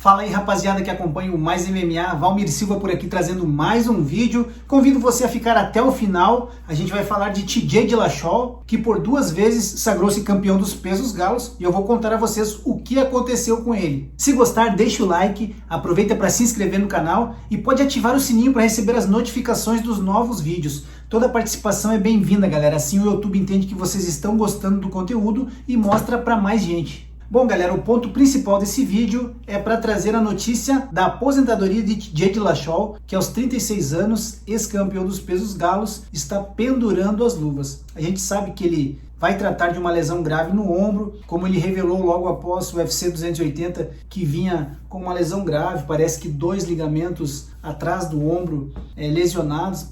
Fala aí, rapaziada que acompanha o Mais MMA, Valmir Silva por aqui trazendo mais um vídeo. Convido você a ficar até o final. A gente vai falar de TJ Dillashaw, que por 2 vezes sagrou-se campeão dos pesos galos, e eu vou contar a vocês o que aconteceu com ele. Se gostar, deixa o like, aproveita para se inscrever no canal e pode ativar o sininho para receber as notificações dos novos vídeos. Toda participação é bem-vinda, galera, assim o YouTube entende que vocês estão gostando do conteúdo e mostra para mais gente. Bom, galera, o ponto principal desse vídeo é para trazer a notícia da aposentadoria de TJ Dillashaw, que aos 36 anos, ex-campeão dos pesos galos, está pendurando as luvas. A gente sabe que ele vai tratar de uma lesão grave no ombro, como ele revelou logo após o UFC 280, que vinha com uma lesão grave, parece que 2 ligamentos atrás do ombro lesionados,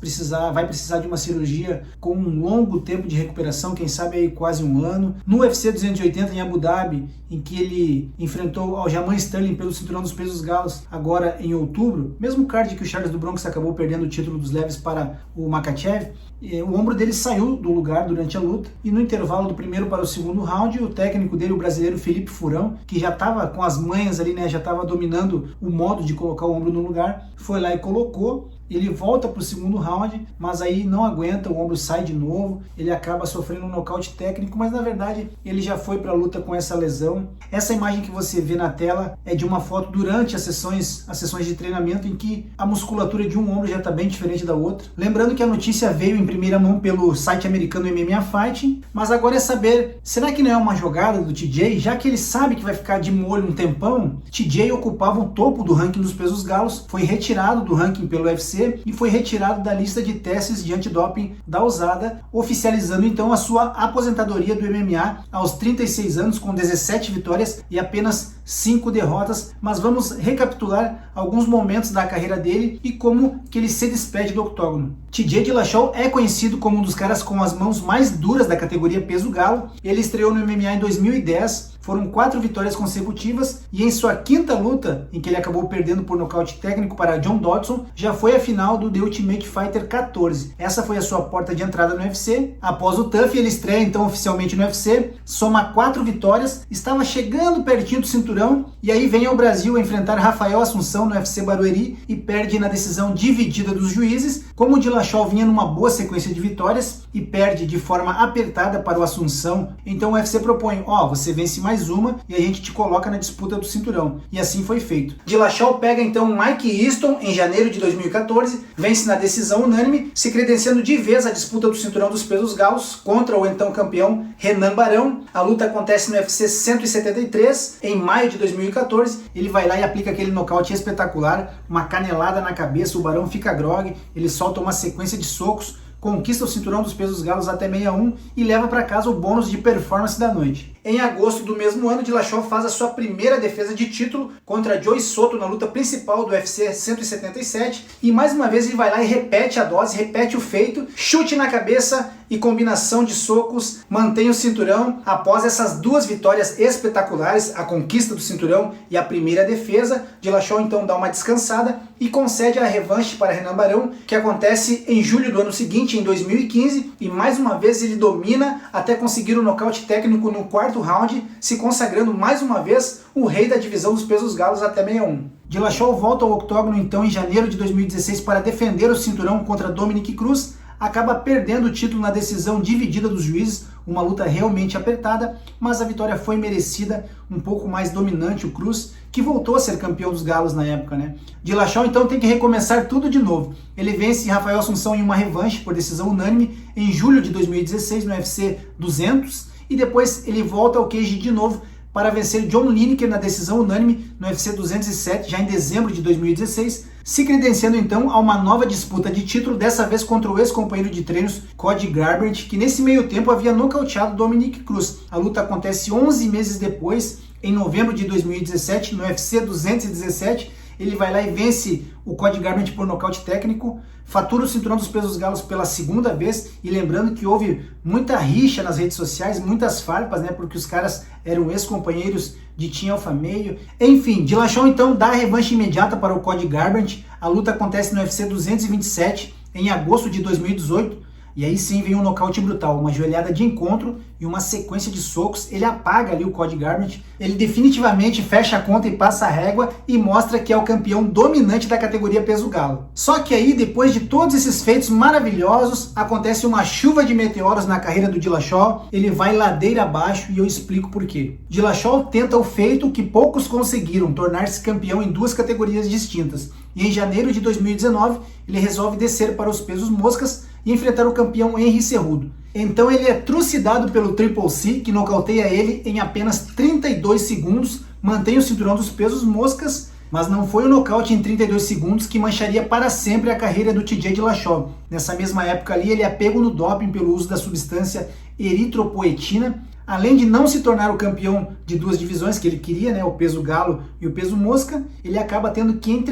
vai precisar de uma cirurgia com um longo tempo de recuperação, quem sabe aí quase 1 ano. No UFC 280 em Abu Dhabi, em que ele enfrentou Aljamain Sterling pelo cinturão dos pesos galos agora em outubro, mesmo card que o Charles do Bronx acabou perdendo o título dos leves para o Makhachev, o ombro dele saiu do lugar durante a luta e no intervalo do primeiro para o segundo round, o técnico dele, o brasileiro Felipe Furão, que já estava com as manhas ali, né, já estava dominando o modo de colocar o ombro no lugar, foi lá e colocou. Ele volta para o segundo round, mas aí não aguenta, o ombro sai de novo, ele acaba sofrendo um nocaute técnico, mas na verdade ele já foi para a luta com essa lesão. Essa imagem que você vê na tela é de uma foto durante as sessões de treinamento, em que a musculatura de um ombro já está bem diferente da outra. Lembrando que a notícia veio em primeira mão pelo site americano MMA Fighting, mas agora é saber, será que não é uma jogada do TJ? Já que ele sabe que vai ficar de molho um tempão, TJ ocupava o topo do ranking dos pesos galos, foi retirado do ranking pelo UFC e foi retirado da lista de testes de antidoping da USADA, oficializando então a sua aposentadoria do MMA aos 36 anos, com 17 vitórias e apenas 5 derrotas. Mas vamos recapitular alguns momentos da carreira dele e como que ele se despede do octógono. TJ Dillashaw é conhecido como um dos caras com as mãos mais duras da categoria peso galo. Ele estreou no MMA em 2010, foram 4 vitórias consecutivas e em sua 5ª luta, em que ele acabou perdendo por nocaute técnico para John Dodson, já foi a final do The Ultimate Fighter 14. Essa foi a sua porta de entrada no UFC. Após o TUF, ele estreia então oficialmente no UFC, soma 4 vitórias, estava chegando pertinho do cinturão e aí vem ao Brasil enfrentar Rafael Assunção no UFC Barueri e perde na decisão dividida dos juízes. Como o Dillashaw vinha numa boa sequência de vitórias e perde de forma apertada para o Assunção, então o UFC propõe, você vence mais uma e a gente te coloca na disputa do cinturão. E assim foi feito. Dillashaw pega então Mike Easton em janeiro de 2014, vence na decisão unânime, se credenciando de vez a disputa do cinturão dos pesos galos contra o então campeão Renan Barão. A luta acontece no UFC 173 em maio de 2014. Ele vai lá e aplica aquele nocaute espetacular, uma canelada na cabeça, o Barão fica grogue, ele solta uma sequência de socos, conquista o cinturão dos pesos galos até 61 e leva para casa o bônus de performance da noite. Em agosto do mesmo ano, Dillashaw faz a sua primeira defesa de título contra Joey Soto na luta principal do UFC 177 e mais uma vez ele vai lá e repete a dose, repete o feito, chute na cabeça e combinação de socos, mantém o cinturão. Após essas 2 vitórias espetaculares, a conquista do cinturão e a primeira defesa, Dillashaw então dá uma descansada e concede a revanche para Renan Barão, que acontece em julho do ano seguinte, em 2015, e mais uma vez ele domina até conseguir o nocaute técnico no 4º round, se consagrando mais uma vez o rei da divisão dos pesos galos até 61. Dillashaw volta ao octógono então em janeiro de 2016 para defender o cinturão contra Dominick Cruz, acaba perdendo o título na decisão dividida dos juízes, uma luta realmente apertada, mas a vitória foi merecida, um pouco mais dominante o Cruz, que voltou a ser campeão dos galos na época, né? Dillashaw então tem que recomeçar tudo de novo. Ele vence Rafael Assunção em uma revanche por decisão unânime em julho de 2016 no UFC 200 e depois ele volta ao cage de novo para vencer John Lineker na decisão unânime no UFC 207 já em dezembro de 2016, se credenciando então a uma nova disputa de título, dessa vez contra o ex-companheiro de treinos Cody Garbrandt, que nesse meio tempo havia nocauteado Dominick Cruz. A luta acontece 11 meses depois, em novembro de 2017, no UFC 217, ele vai lá e vence o Cody Garbrandt por nocaute técnico, fatura o cinturão dos pesos galos pela 2ª vez, e lembrando que houve muita rixa nas redes sociais, muitas farpas, né, porque os caras eram ex-companheiros de Team Alpha Male. Enfim, Dillashaw então dá a revanche imediata para o Cody Garbrandt. A luta acontece no UFC 227 em agosto de 2018, E aí sim vem um nocaute brutal, uma joelhada de encontro e uma sequência de socos. Ele apaga ali o Cody Garbrandt, ele definitivamente fecha a conta e passa a régua e mostra que é o campeão dominante da categoria peso galo. Só que aí, depois de todos esses feitos maravilhosos, acontece uma chuva de meteoros na carreira do Dillashaw, ele vai ladeira abaixo e eu explico por quê. Dillashaw tenta o feito que poucos conseguiram, tornar-se campeão em duas categorias distintas. E em janeiro de 2019, ele resolve descer para os pesos moscas e enfrentar o campeão Henry Cejudo. Então ele é trucidado pelo Triple C, que nocauteia ele em apenas 32 segundos, mantém o cinturão dos pesos moscas, mas não foi o nocaute em 32 segundos que mancharia para sempre a carreira do TJ Dillashaw. Nessa mesma época ali, ele é pego no doping pelo uso da substância eritropoetina. Além de não se tornar o campeão de duas divisões que ele queria, né, o peso galo e o peso mosca, ele acaba tendo que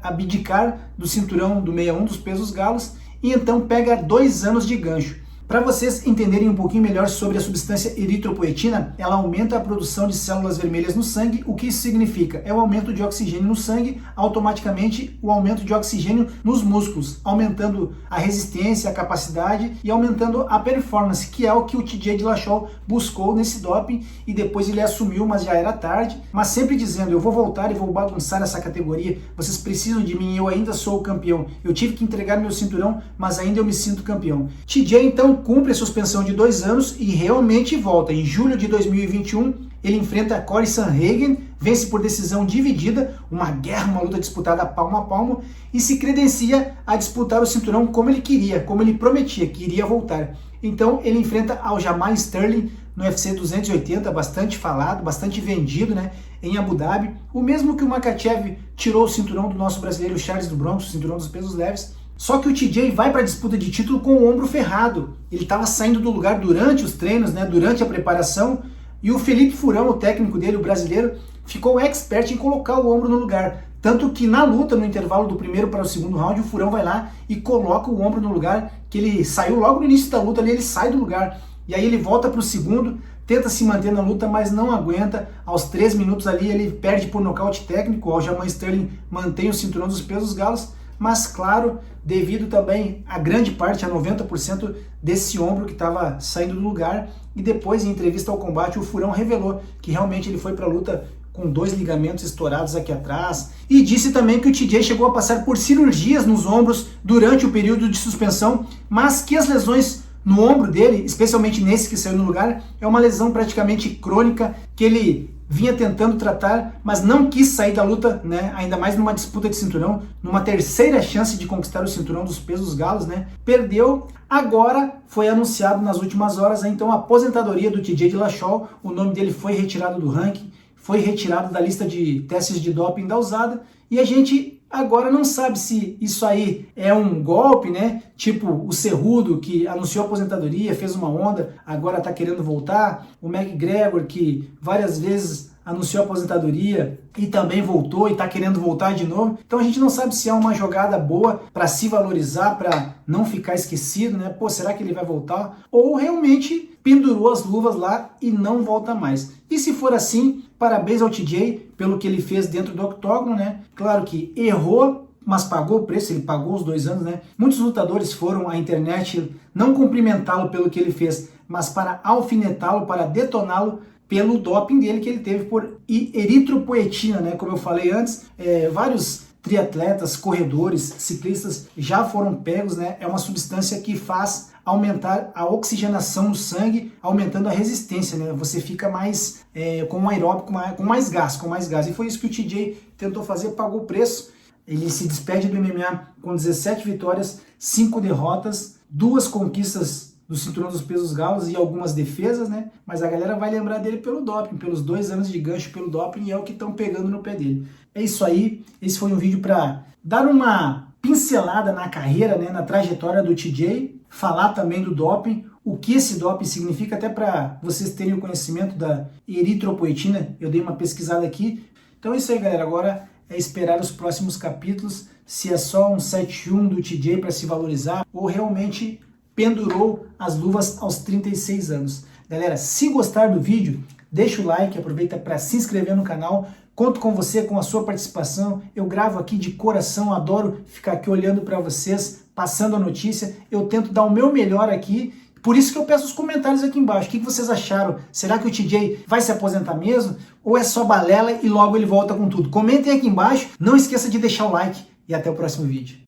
abdicar do cinturão do 61 dos pesos galos, e então pega 2 anos de gancho. Para vocês entenderem um pouquinho melhor sobre a substância eritropoetina, ela aumenta a produção de células vermelhas no sangue. O que isso significa? É o aumento de oxigênio no sangue, automaticamente o aumento de oxigênio nos músculos, aumentando a resistência, a capacidade e aumentando a performance, que é o que o TJ Dillashaw buscou nesse doping, e depois ele assumiu, mas já era tarde, mas sempre dizendo: eu vou voltar e vou bagunçar essa categoria, vocês precisam de mim, eu ainda sou o campeão, eu tive que entregar meu cinturão, mas ainda eu me sinto campeão. TJ então cumpre a suspensão de 2 anos e realmente volta. Em julho de 2021, ele enfrenta Corey Sandhagen, vence por decisão dividida, uma guerra, uma luta disputada palmo a palmo, e se credencia a disputar o cinturão como ele queria, como ele prometia, que iria voltar. Então ele enfrenta Aljamain Sterling no UFC 280, bastante falado, bastante vendido, né, em Abu Dhabi. O mesmo que o Makhachev tirou o cinturão do nosso brasileiro Charles do Bronx, o cinturão dos pesos leves. Só que o TJ vai para a disputa de título com o ombro ferrado. Ele estava saindo do lugar durante os treinos, né, durante a preparação, e o Felipe Furão, o técnico dele, o brasileiro, ficou expert em colocar o ombro no lugar. Tanto que na luta, no intervalo do primeiro para o segundo round, o Furão vai lá e coloca o ombro no lugar, que ele saiu logo no início da luta, ali ele sai do lugar. E aí ele volta para o segundo, tenta se manter na luta, mas não aguenta. Aos 3 minutos ali ele perde por nocaute técnico. O Aljamain Sterling mantém o cinturão dos pesos galos, mas claro, devido também a grande parte, a 90% desse ombro que estava saindo do lugar. E depois, em entrevista ao combate, o Furão revelou que realmente ele foi para a luta com 2 ligamentos estourados aqui atrás, e disse também que o TJ chegou a passar por cirurgias nos ombros durante o período de suspensão, mas que as lesões no ombro dele, especialmente nesse que saiu no lugar, é uma lesão praticamente crônica que ele vinha tentando tratar, mas não quis sair da luta, né? Ainda mais numa disputa de cinturão, numa terceira chance de conquistar o cinturão dos pesos galos, né? Perdeu. Agora foi anunciado nas últimas horas, então, a aposentadoria do TJ Dillashaw. O nome dele foi retirado do ranking, foi retirado da lista de testes de doping da USADA, e a gente agora não sabe se isso aí é um golpe, né? Tipo o Cejudo, que anunciou a aposentadoria, fez uma onda, agora tá querendo voltar. O McGregor, que várias vezes anunciou a aposentadoria e também voltou e tá querendo voltar de novo. Então a gente não sabe se é uma jogada boa para se valorizar, para não ficar esquecido, né? Pô, será que ele vai voltar? Ou realmente pendurou as luvas lá e não volta mais. E se for assim, parabéns ao TJ pelo que ele fez dentro do octógono, né? Claro que errou, mas pagou o preço, ele pagou os 2 anos, né? Muitos lutadores foram à internet não cumprimentá-lo pelo que ele fez, mas para alfinetá-lo, para detoná-lo pelo doping dele que ele teve por eritropoetina, né? Como eu falei antes, vários triatletas, corredores, ciclistas já foram pegos, né? É uma substância que faz aumentar a oxigenação no sangue, aumentando a resistência, né? Você fica mais com um aeróbico, com mais gás. E foi isso que o TJ tentou fazer, pagou o preço. Ele se despede do MMA com 17 vitórias, 5 derrotas, 2 conquistas do cinturão dos pesos galos e algumas defesas, né? Mas a galera vai lembrar dele pelo doping, pelos 2 anos de gancho pelo doping, e é o que estão pegando no pé dele. É isso aí, esse foi um vídeo para dar uma pincelada na carreira, né, na trajetória do TJ, falar também do doping, o que esse doping significa, até para vocês terem o conhecimento da eritropoetina. Eu dei uma pesquisada aqui. Então é isso aí, galera. Agora é esperar os próximos capítulos, se é só um 7-1 do TJ para se valorizar, ou realmente pendurou as luvas aos 36 anos. Galera, se gostar do vídeo, deixa o like, aproveita para se inscrever no canal. Conto com você, com a sua participação. Eu gravo aqui de coração, adoro ficar aqui olhando para vocês, passando a notícia, eu tento dar o meu melhor aqui. Por isso que eu peço os comentários aqui embaixo. O que vocês acharam? Será que o TJ vai se aposentar mesmo? Ou é só balela e logo ele volta com tudo? Comentem aqui embaixo. Não esqueça de deixar o like e até o próximo vídeo.